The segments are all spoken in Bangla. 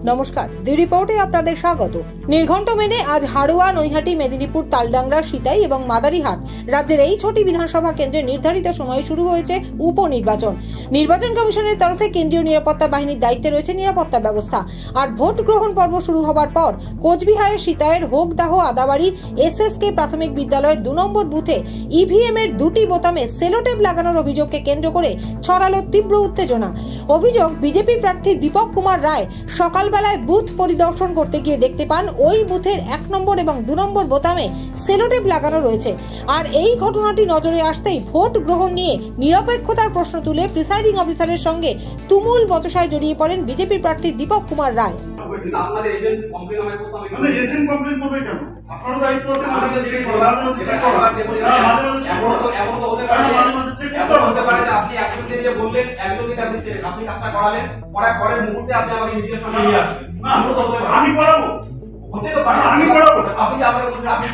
নমস্কার, দি রিপোর্টে আপনাদের স্বাগত। নির্ঘণ্ট মেনে আজ হাড়োয়া, নৈহাটি, মেদিনীপুর, তালডাংরা, সিতাই এবং মাদারিহাট রাজ্যের এই 6টি বিধানসভা কেন্দ্রে নির্ধারিত সময়ে শুরু হয়েছে উপনির্বাচন। নির্বাচন কমিশনের তরফে কেন্দ্রীয় নিরাপত্তা বাহিনীর দায়িত্বে রয়েছে নিরাপত্তা ব্যবস্থা। আর ভোট গ্রহণ পর্ব শুরু হবার পর কোচবিহারের সিতাইয়ের হোকদাহ আদাবাড়ি SSK প্রাথমিক বিদ্যালয়ের 2 নম্বর বুথে EVM এর 2টি বোতামে সেলোটেপ লাগানোর অভিযোগকে কেন্দ্র করে ছড়ালো তীব্র উত্তেজনা। অভিযোগ, বিজেপি প্রার্থী দীপক কুমার রায় সকালবেলায় বুথ পরিদর্শন করতে গিয়ে দেখতে পান ওই বুথের 1 নম্বর এবং 2 নম্বর বোতামে সেলোটেপ লাগানো রয়েছে। আর এই ঘটনাটি নজরে আসতেই ভোট গ্রহণ নিয়ে নিরপেক্ষতার প্রশ্ন তুলে প্রিসাইডিং অফিসারের সঙ্গে তুমুল বচসায় জড়িয়ে পড়েন বিজেপি প্রার্থী দীপক কুমার রায়। আপনাদের এজেন্ট কমপ্লেইন আমায় করতে হবে মানে এজেন্ট কমপ্লেইন করবে কেন? আপনার দায়িত্ব আছে আমাদের দিকে এমন তো হতে পারে যে আপনি একজনকে দিয়ে বললেন, একজনকে আপনি কাজটা করালেন, করার পরের মুহূর্তে আপনি আমাকে ইনভিটেশন নিয়ে আসবেন। না, আমি করাবো, হতে তো পারে আমি করাবো। আপনি যে আমাকে বলছেন আপনি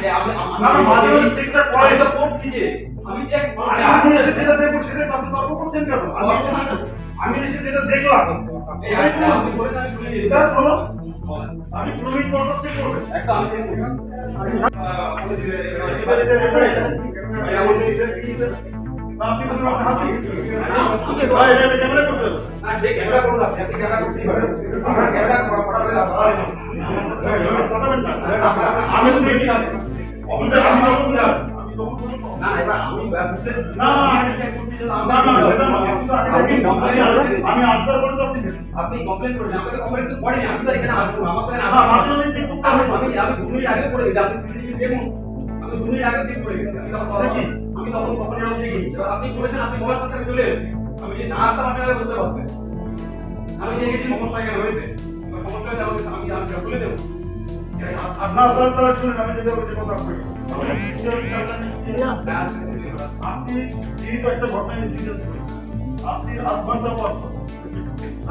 মাঝে মাঝে চেকটা করাই তো করছি যে আমি চেক আপনি এসে যেটা দেখব সেটা আপনি তর্ক করছেন কেন? আমি এসে যেটা দেখলাম আপনি বলেছেন আমি শুনে নিয়েছি। শোনো, আমি প্রমিট করতে করবে একটা আমি চেক করি আপনি কোনো হাত দিচ্ছেন ভাই এটা ক্যামেরা করতে না যে ক্যামেরা করুন আপনি ক্যামেরা করতেই পারেন আপনার ক্যামেরা করা হলে আমি তো দেখি না অফিসার আমি তখন না না এবার আমি না আমি আনসার করে আপনি কমপ্লেইন করেন আমাকে কমপ্লেইন তো করেন আমি তো এখানে আসবো আমাকে আমি 2 মিনিট আগে করে দিই আপনি সিসিটিভি দেখুন আমি 2 মিনিট আগে চেক করে দিই আমি তখন কখন এরকম দেখি আপনি বলেছেন আপনি মোবাইল সাথে চলে এসেছেন আমি যে না আসতাম আপনি বলতে পারতেন আমি দেখেছি সমস্যা এখানে হয়েছে সমস্যা হয়েছে আমি বলে দেবো আপনার দরকার শুনুন আমি যেটা বলছি কথা বলি আপনি যেহেতু একটা ঘটনা ইনসিডেন্ট আপনি আধ ঘন্টা পর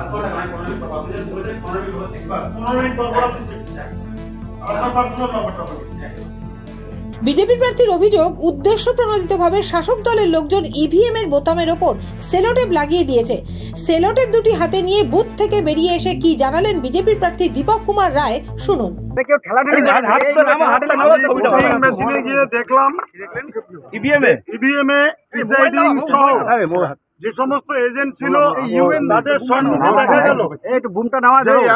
আপনার নাই কোনো একটা বাতিল বলে 15 মিনিট হচ্ছে একবার 15 মিনিট পর আপনি আপনার পার্সোনাল নাম্বারটা বলুন। বিজেপি প্রার্থীর অভিযোগ, উদ্দেশ্য প্রণোদিতভাবে শাসক দলের লোকজন EVM এর বোতামের ওপর সেলোটেপ লাগিয়ে দিয়েছে। সেলোটেপ দুটি হাতে নিয়ে বুথ থেকে বেরিয়ে এসে কি জানালেন বিজেপি প্রার্থী দীপক কুমার রায়, শুনুন। যে সমস্ত এজেন্ট ছিল তাদের সম্মুখে দেখা গেল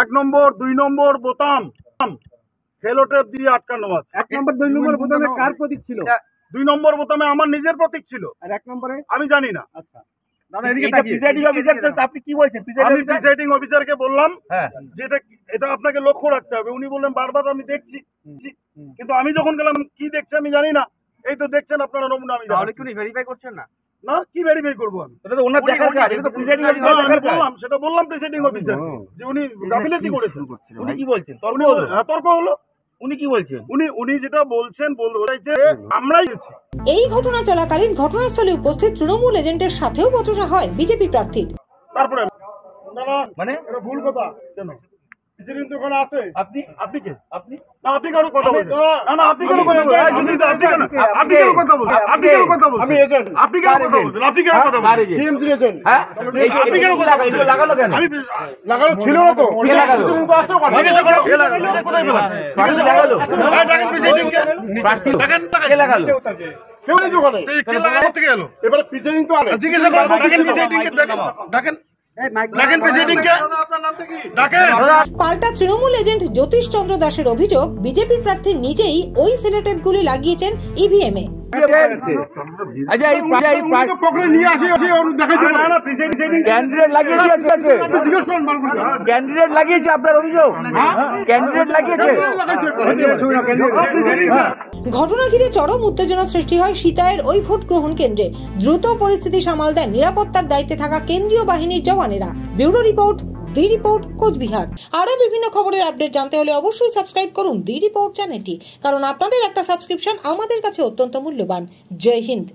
1 নম্বর 2 নম্বর বোতাম সেলোটেপ দিয়ে আটকানো আছে। 1 নম্বর 2 নম্বর বোতামে কার প্রতীক ছিল? 2 নম্বর বোতামে আমার নিজের প্রতীক ছিল। আর 1 নম্বরে আমি জানি না। আচ্ছা দাদা এদিকে প্রিসাইডিং অফিসার তো আপনি কি বলছেন? আমি প্রিসাইডিং অফিসারকে বললাম যে এটা আপনাকে লক্ষ্য রাখতে হবে। উনি বললেন বারবার আমি দেখছি, কিন্তু আমি যখন গেলাম কি দেখছি আমি জানি না। এই তো দেখছেন আপনারা নমুনা, আমি তাহলে কি ভেরিফাই করছেন না? না, কি ভেরিফাই করব আমি? এটা তো ওনার দেখার কাজ, এটা তো প্রিসাইডিং অফিসার দেখার কাজ। বললাম সেটা বললাম প্রিসাইডিং অফিসার যে উনি গাফিলতি করেছেন। উনি কি বলছেন? তর্ক হলো। উনি কি বলছেন? উনি যেটা বলছেন বলছে আমরাই আছি। এই ঘটনা চলাকালীন ঘটনাস্থলে উপস্থিত তৃণমূল এজেন্টের সাথেও বচসা হয় বিজেপি প্রার্থীর। তারপরে মানে এটা ভুল কথা কেন? প্রেসিডেন্ট ওখানে আছে। আপনি কে? আপনি না আপনি কারো কথা বলছেন না আপনি কারো কথা বলছেন আপনি কারো কথা বলছেন আপনি কারো কথা বলছেন আমি এজেন্ট আপনি কারো কথা বলছেন আপনি কারো কথা বলছেন টিএমসি এজেন্ট। হ্যাঁ আপনি কারো কথা বলছেন লাগালো কেন? আমি লাগানো ছিল না তো কে লাগালো? জিজ্ঞাসা করো কে লাগালো কোথায় পেলাম প্রার্থী লাগালো? দেখেন প্রেসিডেন্ট কে প্রার্থী দেখেন কে লাগালো? কেউ নেই দোকানে কে লাগালো থেকে গেল এবারে প্রেসিডেন্ট তো আনে জিজ্ঞাসা করো দেখেন প্রেসিডেন্ট কে দেখেন দেখেন প্রেসিডেন্ট কে আপনার নামটা কি দেখেন। পাল্টা তৃণমূল এজেন্ট জ্যোতিষ চন্দ্র দাসের অভিযোগ, বিজেপি প্রার্থী নিজেই ওই সেলোটেপগুলি লাগিয়েছেন EVM এ। ক্যান্ডিডেট লাগিয়েছে আপনার অভিযোগ? ক্যান্ডিডেট লাগিয়েছে। ঘটনা ঘিরে চরম উত্তেজনা সৃষ্টি হয় সিতাইয়ের ওই ভোট গ্রহণ কেন্দ্রে। দ্রুত পরিস্থিতি সামাল দেন নিরাপত্তার দায়িত্বে থাকা কেন্দ্রীয় বাহিনীর জওয়ানেরা। Bureau report, the report, Coochbehar. আরো বিভিন্ন খবরের আপডেট জানতে হলে অবশ্যই সাবস্ক্রাইব করুন দি রিপোর্ট চ্যানেলটি, কারণ আপনাদের একটা সাবস্ক্রিপশন আমাদের কাছে অত্যন্ত মূল্যবান। জয় হিন্দ।